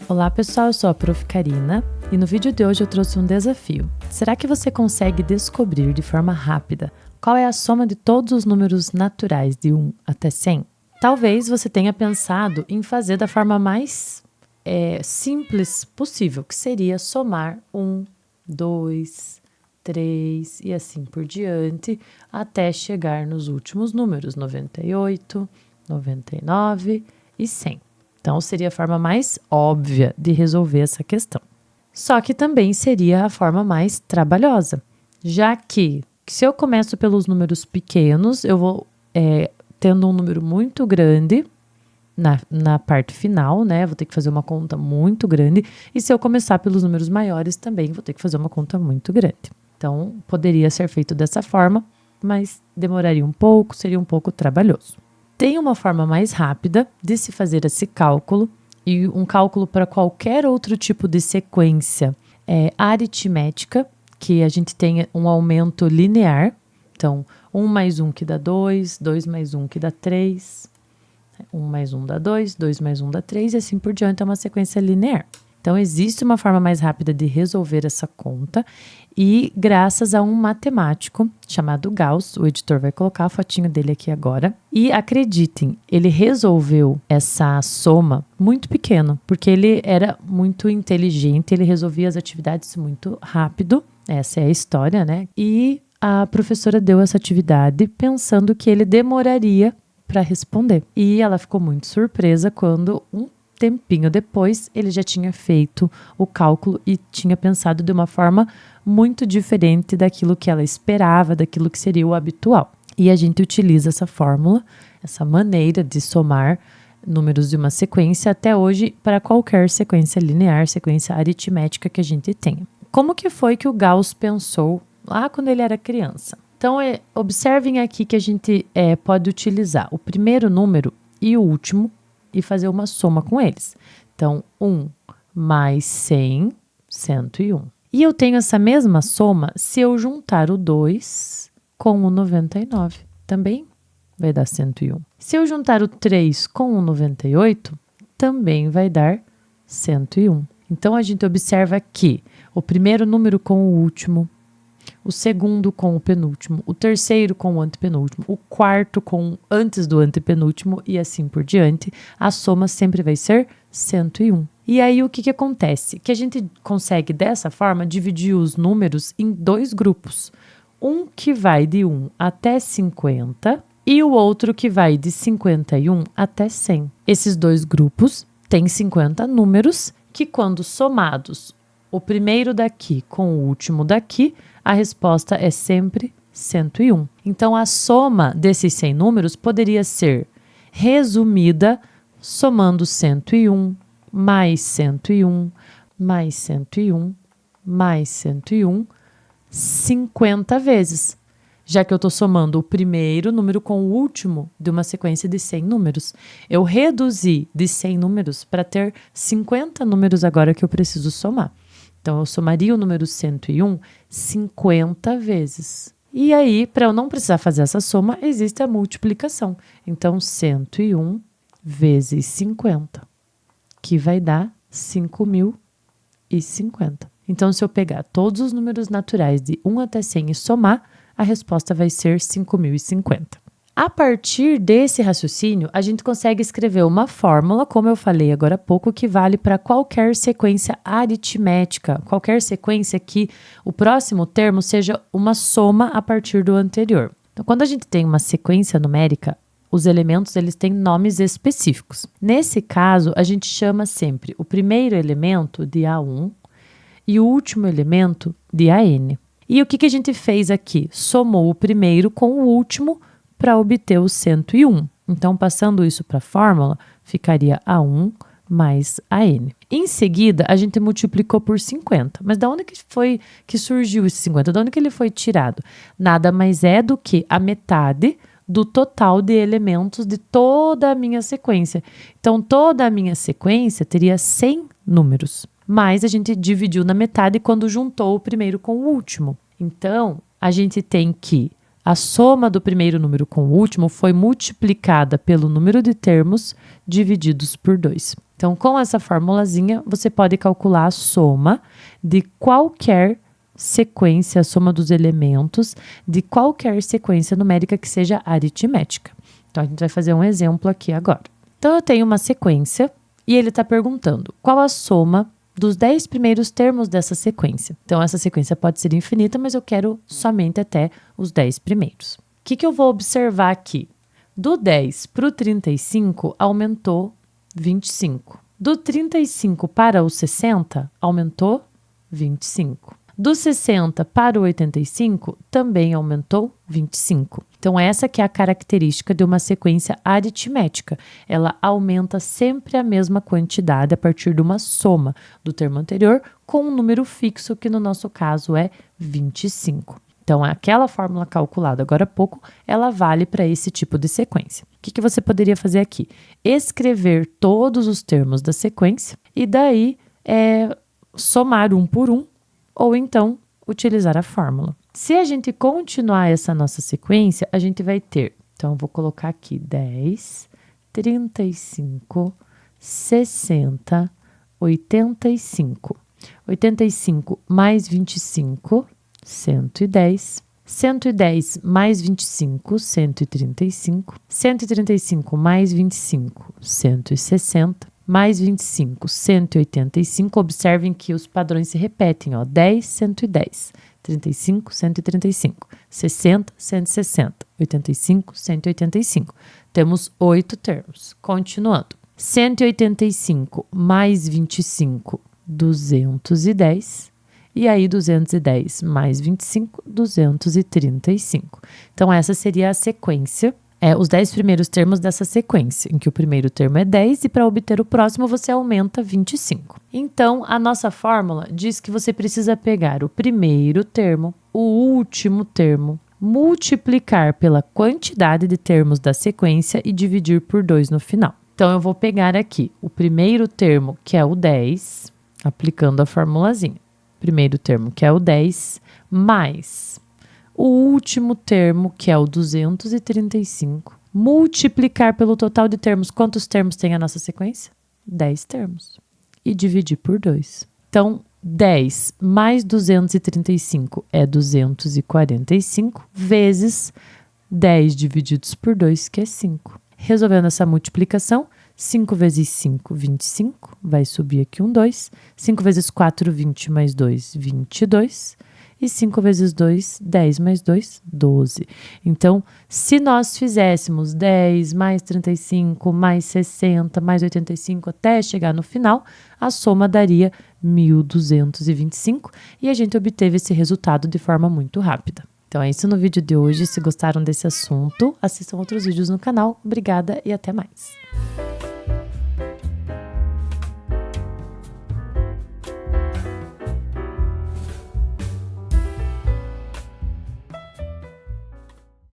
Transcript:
Olá pessoal, eu sou a Prof. Karina e no vídeo de hoje eu trouxe um desafio. Será que você consegue descobrir de forma rápida qual é a soma de todos os números naturais de 1 até 100? Talvez você tenha pensado em fazer da forma mais simples possível, que seria somar 1, 2, 3 e assim por diante, até chegar nos últimos números, 98, 99 e 100. Então, seria a forma mais óbvia de resolver essa questão. Só que também seria a forma mais trabalhosa, já que se eu começo pelos números pequenos, eu vou tendo um número muito grande na parte final, né? Vou ter que fazer uma conta muito grande. E se eu começar pelos números maiores, também vou ter que fazer uma conta muito grande. Então, poderia ser feito dessa forma, mas demoraria um pouco, seria um pouco trabalhoso. Tem uma forma mais rápida de se fazer esse cálculo e um cálculo para qualquer outro tipo de sequência aritmética, que a gente tem um aumento linear. Então, 1 mais 1 que dá 2, 2 mais 1 que dá 3, 1 mais 1 dá 2, 2 mais 1 dá 3 e assim por diante, é uma sequência linear. Então, existe uma forma mais rápida de resolver essa conta e graças a um matemático chamado Gauss, o editor vai colocar a fotinho dele aqui agora, e acreditem, ele resolveu essa soma muito pequeno, porque ele era muito inteligente, ele resolvia as atividades muito rápido, essa é a história, né? E a professora deu essa atividade pensando que ele demoraria para responder. E ela ficou muito surpresa quando um tempinho depois, ele já tinha feito o cálculo e tinha pensado de uma forma muito diferente daquilo que ela esperava, daquilo que seria o habitual. E a gente utiliza essa fórmula, essa maneira de somar números de uma sequência até hoje para qualquer sequência linear, sequência aritmética que a gente tenha. Como que foi que o Gauss pensou lá quando ele era criança? Então, observem aqui que a gente pode utilizar o primeiro número e o último e fazer uma soma com eles. Então, 1 mais 100, 101. E eu tenho essa mesma soma se eu juntar o 2 com o 99. Também vai dar 101. Se eu juntar o 3 com o 98, também vai dar 101. Então, a gente observa que o primeiro número com o último, o segundo com o penúltimo, o terceiro com o antepenúltimo, o quarto com antes do antepenúltimo e assim por diante, a soma sempre vai ser 101. E aí o que acontece? Que a gente consegue dessa forma dividir os números em dois grupos. Um que vai de 1 até 50 e o outro que vai de 51 até 100. Esses dois grupos têm 50 números que, quando somados, o primeiro daqui com o último daqui, a resposta é sempre 101. Então, a soma desses 100 números poderia ser resumida somando 101, mais 101, mais 101, mais 101, 50 vezes. Já que eu estou somando o primeiro número com o último de uma sequência de 100 números. Eu reduzi de 100 números para ter 50 números agora que eu preciso somar. Então, eu somaria o número 101 50 vezes. E aí, para eu não precisar fazer essa soma, existe a multiplicação. Então, 101 vezes 50, que vai dar 5.050. Então, se eu pegar todos os números naturais de 1 até 100 e somar, a resposta vai ser 5.050. A partir desse raciocínio, a gente consegue escrever uma fórmula, como eu falei agora há pouco, que vale para qualquer sequência aritmética, qualquer sequência que o próximo termo seja uma soma a partir do anterior. Então, quando a gente tem uma sequência numérica, os elementos eles têm nomes específicos. Nesse caso, a gente chama sempre o primeiro elemento de A1 e o último elemento de AN. E o que a gente fez aqui? Somou o primeiro com o último para obter o 101. Então, passando isso para a fórmula, ficaria A1 mais AN. Em seguida, a gente multiplicou por 50. Mas de onde que foi que surgiu esse 50? De onde que ele foi tirado? Nada mais é do que a metade do total de elementos de toda a minha sequência. Então, toda a minha sequência teria 100 números. Mas a gente dividiu na metade quando juntou o primeiro com o último. Então, a gente tem que A soma do primeiro número com o último foi multiplicada pelo número de termos divididos por 2. Então, com essa formulazinha, você pode calcular a soma de qualquer sequência, a soma dos elementos de qualquer sequência numérica que seja aritmética. Então, a gente vai fazer um exemplo aqui agora. Então, eu tenho uma sequência e ele está perguntando qual a soma dos 10 primeiros termos dessa sequência. Então, essa sequência pode ser infinita, mas eu quero somente até os 10 primeiros. O que eu vou observar aqui? Do 10 para o 35, aumentou 25. Do 35 para o 60, aumentou 25. Do 60 para o 85, também aumentou 25. Então, essa que é a característica de uma sequência aritmética. Ela aumenta sempre a mesma quantidade a partir de uma soma do termo anterior com um número fixo, que no nosso caso é 25. Então, aquela fórmula calculada agora há pouco, ela vale para esse tipo de sequência. O que você poderia fazer aqui? Escrever todos os termos da sequência e daí somar um por um, ou então utilizar a fórmula. Se a gente continuar essa nossa sequência, a gente vai ter, então eu vou colocar aqui 10, 35, 60, 85. 85 mais 25, 110. 110 mais 25, 135. 135 mais 25, 160. Mais 25, 185. Observem que os padrões se repetem, ó. 10, 110. 35, 135. 60, 160. 85, 185. Temos 8 termos. Continuando. 185 mais 25, 210. E aí, 210 mais 25, 235. Então, essa seria a sequência. Os 10 primeiros termos dessa sequência, em que o primeiro termo é 10 e para obter o próximo você aumenta 25. Então, a nossa fórmula diz que você precisa pegar o primeiro termo, o último termo, multiplicar pela quantidade de termos da sequência e dividir por 2 no final. Então, eu vou pegar aqui o primeiro termo, que é o 10, aplicando a formulazinha. Primeiro termo, que é o 10, mais o último termo, que é o 235, multiplicar pelo total de termos. Quantos termos tem a nossa sequência? 10 termos. E dividir por 2. Então, 10 mais 235 é 245, vezes 10 divididos por 2, que é 5. Resolvendo essa multiplicação, 5 vezes 5, 25, vai subir aqui um 2. 5 vezes 4, 20 mais 2, 22. E 5 vezes 2, 10 mais 2, 12. Então, se nós fizéssemos 10 mais 35, mais 60, mais 85, até chegar no final, a soma daria 1.225 e a gente obteve esse resultado de forma muito rápida. Então, é isso no vídeo de hoje. Se gostaram desse assunto, assistam outros vídeos no canal. Obrigada e até mais.